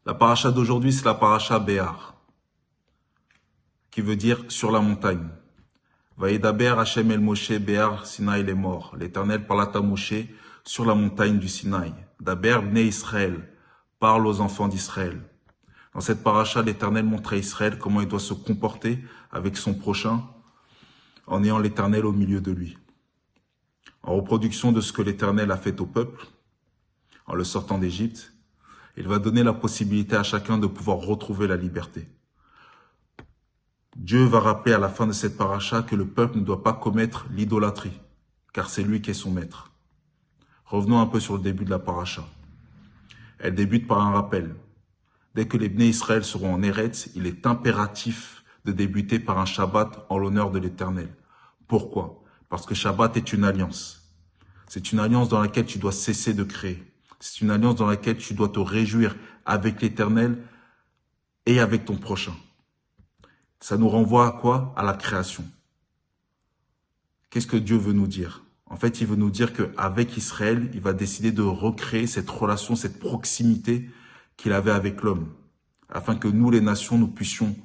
La paracha d'aujourd'hui, c'est la paracha Béar, qui veut dire sur la montagne. Vaïdaber Hachem el Moshe Béar Sinaï les morts. L'Éternel parla à Moshe sur la montagne du Sinaï. Daber Bnei Israël, parle aux enfants d'Israël. Dans cette paracha, l'Éternel montre à Israël comment il doit se comporter avec son prochain en ayant l'Éternel au milieu de lui. En reproduction de ce que l'Éternel a fait au peuple, en le sortant d'Égypte, il va donner la possibilité à chacun de pouvoir retrouver la liberté. Dieu va rappeler à la fin de cette paracha que le peuple ne doit pas commettre l'idolâtrie, car c'est lui qui est son maître. Revenons un peu sur le début de la paracha. Elle débute par un rappel. Dès que les Bnei Israël seront en Eretz, il est impératif de débuter par un Shabbat en l'honneur de l'Éternel. Pourquoi? Parce que Shabbat est une alliance. C'est une alliance dans laquelle tu dois cesser de créer. C'est une alliance dans laquelle tu dois te réjouir avec l'Éternel et avec ton prochain. Ça nous renvoie à quoi? À la création. Qu'est-ce que Dieu veut nous dire? En fait, il veut nous dire qu'avec Israël, il va décider de recréer cette relation, cette proximité qu'il avait avec l'homme, afin que nous, les nations, nous puissions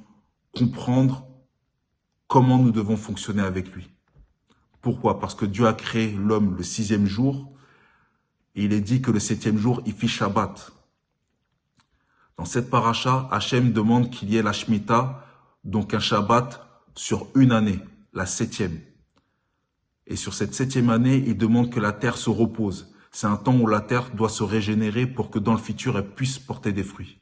comprendre comment nous devons fonctionner avec lui. Pourquoi? Parce que Dieu a créé l'homme le 6e jour, et il est dit que le 7e jour, il fit Shabbat. Dans cette paracha, Hachem demande qu'il y ait la Shemitah, donc un Shabbat sur une année, la 7e. Et sur cette 7e année, il demande que la terre se repose. C'est un temps où la terre doit se régénérer pour que dans le futur, elle puisse porter des fruits.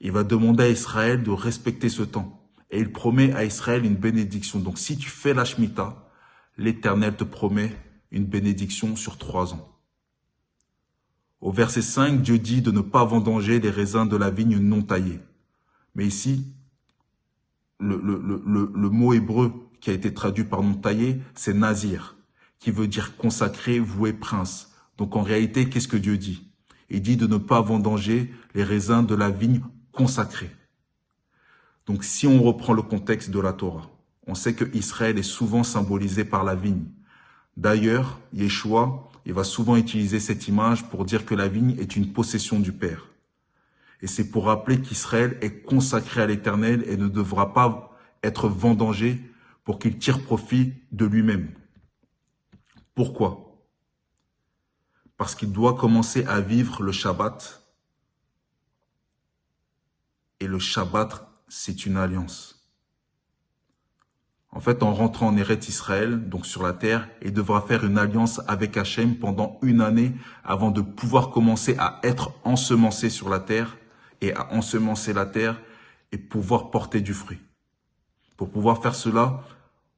Il va demander à Israël de respecter ce temps. Et il promet à Israël une bénédiction. Donc si tu fais la Shemitah, l'Éternel te promet une bénédiction sur 3 ans. Au verset 5, Dieu dit de ne pas vendanger les raisins de la vigne non taillée. Mais ici, le mot hébreu qui a été traduit par non taillé, c'est Nazir, qui veut dire consacré, voué, prince. Donc en réalité, qu'est-ce que Dieu dit? Il dit de ne pas vendanger les raisins de la vigne consacrée. Donc si on reprend le contexte de la Torah, on sait que Israël est souvent symbolisé par la vigne. D'ailleurs, Yeshua, il va souvent utiliser cette image pour dire que la vigne est une possession du Père. Et c'est pour rappeler qu'Israël est consacré à l'Éternel et ne devra pas être vendangé pour qu'il tire profit de lui-même. Pourquoi? Parce qu'il doit commencer à vivre le Shabbat. Et le Shabbat, c'est une alliance. En fait, en rentrant en Eretz Israël, donc sur la terre, il devra faire une alliance avec Hachem pendant une année avant de pouvoir commencer à être ensemencé sur la terre et à ensemencer la terre et pouvoir porter du fruit. Pour pouvoir faire cela,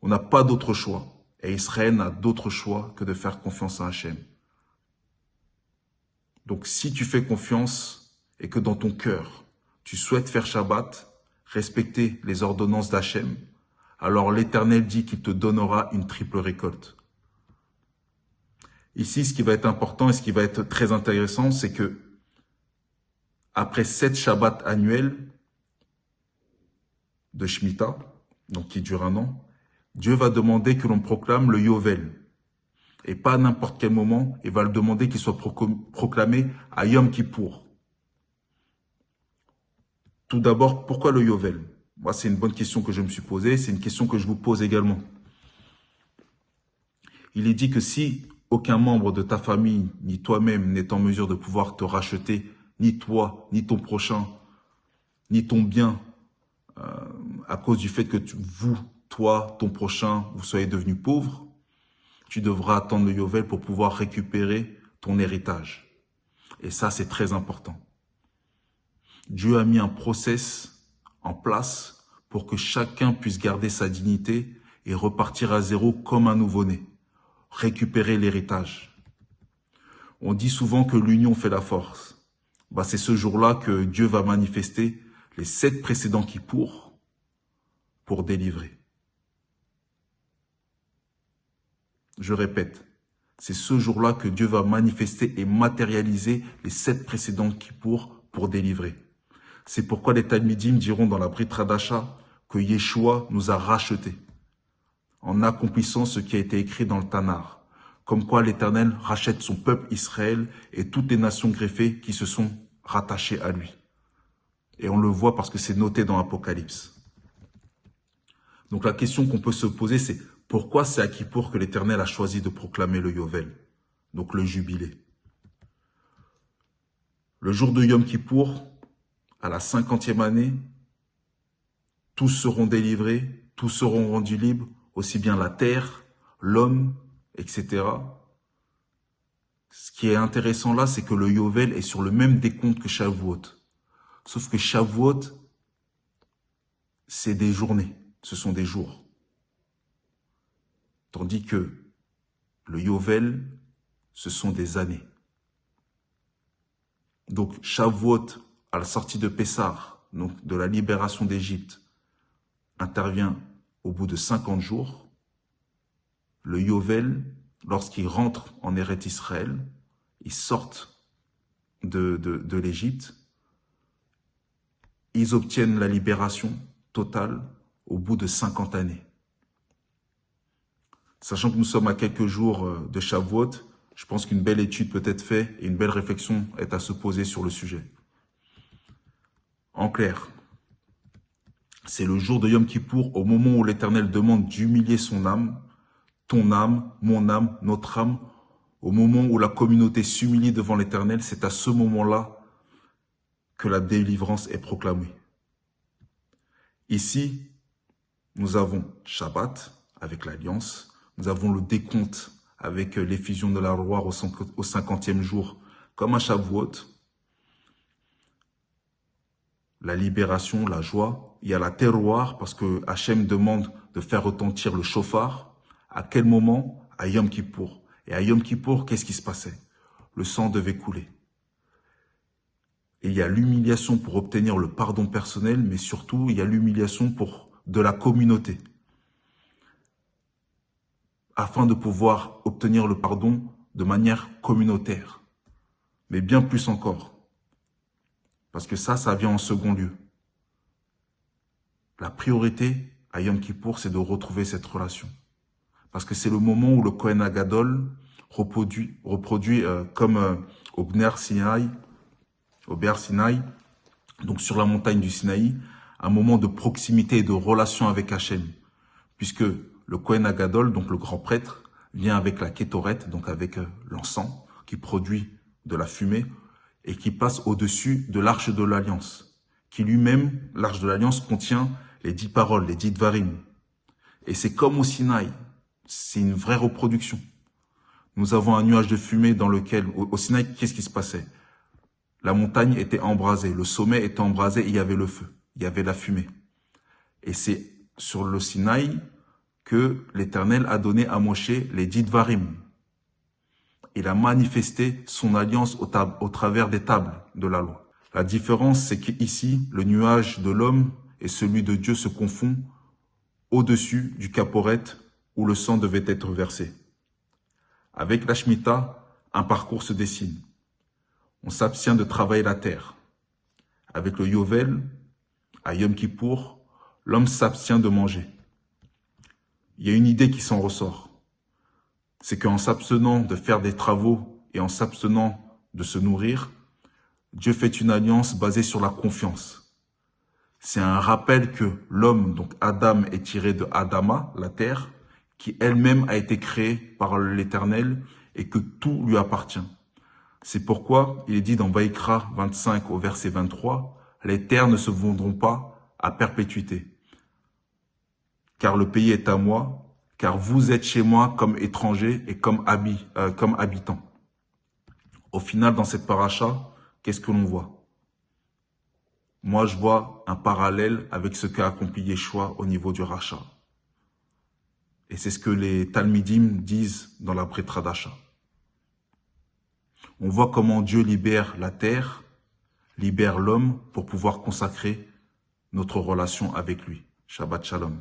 on n'a pas d'autre choix. Et Israël n'a d'autre choix que de faire confiance à Hachem. Donc si tu fais confiance et que dans ton cœur, tu souhaites faire Shabbat, respecter les ordonnances d'Hachem, alors l'Éternel dit qu'il te donnera une triple récolte. Ici, ce qui va être important et ce qui va être très intéressant, c'est que après 7 Shabbats annuels de Shemitah, donc qui dure un an, Dieu va demander que l'on proclame le Yovel. Et pas à n'importe quel moment, il va le demander qu'il soit proclamé à Yom Kippour. Tout d'abord, pourquoi le Yovel? Moi, c'est une bonne question que je me suis posée, c'est une question que je vous pose également. Il est dit que si aucun membre de ta famille, ni toi-même, n'est en mesure de pouvoir te racheter, ni toi, ni ton prochain, ni ton bien, à cause du fait que toi, ton prochain, vous soyez devenus pauvres, tu devras attendre le Yovel pour pouvoir récupérer ton héritage. Et ça, c'est très important. Dieu a mis un process en place pour que chacun puisse garder sa dignité et repartir à zéro comme un nouveau-né. Récupérer l'héritage. On dit souvent que l'union fait la force. C'est ce jour-là que Dieu va manifester les 7 précédents Kippour pour délivrer. Je répète, c'est ce jour-là que Dieu va manifester et matérialiser les 7 précédents Kippour pour délivrer. C'est pourquoi les Talmidim diront dans la Brit Hadasha que Yeshua nous a rachetés en accomplissant ce qui a été écrit dans le Tanar, comme quoi l'Éternel rachète son peuple Israël et toutes les nations greffées qui se sont rattachés à lui. Et on le voit parce que c'est noté dans l'Apocalypse. Donc la question qu'on peut se poser, c'est pourquoi c'est à Kippour que l'Éternel a choisi de proclamer le Yovel, donc le jubilé. Le jour de Yom Kippour, à la 50e année, tous seront délivrés, tous seront rendus libres, aussi bien la terre, l'homme, etc. Ce qui est intéressant là, c'est que le Yovel est sur le même décompte que Shavuot. Sauf que Shavuot, c'est des journées, ce sont des jours. Tandis que le Yovel, ce sont des années. Donc Shavuot, à la sortie de Pessah, donc de la libération d'Égypte, intervient au bout de 50 jours. Le Yovel, lorsqu'ils rentrent en Eretz Israël, ils sortent de l'Égypte, ils obtiennent la libération totale au bout de 50 années. Sachant que nous sommes à quelques jours de Shavuot, je pense qu'une belle étude peut être faite et une belle réflexion est à se poser sur le sujet. En clair, c'est le jour de Yom Kippour, au moment où l'Éternel demande d'humilier son âme, ton âme, mon âme, notre âme, au moment où la communauté s'humilie devant l'Éternel, c'est à ce moment-là que la délivrance est proclamée. Ici, nous avons Shabbat avec l'Alliance, nous avons le décompte avec l'effusion de la loi au 50e jour, comme à Shavuot, la libération, la joie. Il y a la terroir parce que Hachem demande de faire retentir le chauffard. À quel moment? À Yom Kippour. Et à Yom Kippour, qu'est-ce qui se passait? Le sang devait couler. Et il y a l'humiliation pour obtenir le pardon personnel, mais surtout, il y a l'humiliation de la communauté. Afin de pouvoir obtenir le pardon de manière communautaire. Mais bien plus encore. Parce que ça vient en second lieu. La priorité à Yom Kippour, c'est de retrouver cette relation. Parce que c'est le moment où le Kohen Agadol reproduit comme au Bner Sinaï, donc sur la montagne du Sinaï, un moment de proximité et de relation avec Hachem. Puisque le Kohen Agadol, donc le grand prêtre, vient avec la Kétoret, donc avec l'encens, qui produit de la fumée, et qui passe au-dessus de l'Arche de l'Alliance, qui lui-même, l'Arche de l'Alliance, contient les 10 paroles, les 10 Dvarim. Et c'est comme au Sinaï, c'est une vraie reproduction. Nous avons un nuage de fumée dans lequel, au Sinaï, qu'est-ce qui se passait? La montagne était embrasée, le sommet était embrasé, et il y avait le feu, il y avait la fumée. Et c'est sur le Sinaï que l'Éternel a donné à Moshe les 10 Dvarim. Il a manifesté son alliance au travers des tables de la loi. La différence, c'est qu'ici, le nuage de l'homme et celui de Dieu se confondent au-dessus du Kaporet où le sang devait être versé. Avec la Shemitah, un parcours se dessine. On s'abstient de travailler la terre. Avec le Yovel, à Yom Kippour, l'homme s'abstient de manger. Il y a une idée qui s'en ressort. C'est qu'en s'abstenant de faire des travaux et en s'abstenant de se nourrir, Dieu fait une alliance basée sur la confiance. C'est un rappel que l'homme, donc Adam, est tiré de Adama, la terre, qui elle-même a été créée par l'Éternel et que tout lui appartient. C'est pourquoi il est dit dans Vaïkra 25 au verset 23, « Les terres ne se vendront pas à perpétuité, car le pays est à moi, car vous êtes chez moi comme étrangers et comme habitants. » Au final, dans cette paracha, qu'est-ce que l'on voit? Moi, je vois un parallèle avec ce qu'a accompli Yeshua au niveau du rachat. Et c'est ce que les Talmidim disent dans la Brit Hadasha. On voit comment Dieu libère la terre, libère l'homme pour pouvoir consacrer notre relation avec lui. Shabbat Shalom.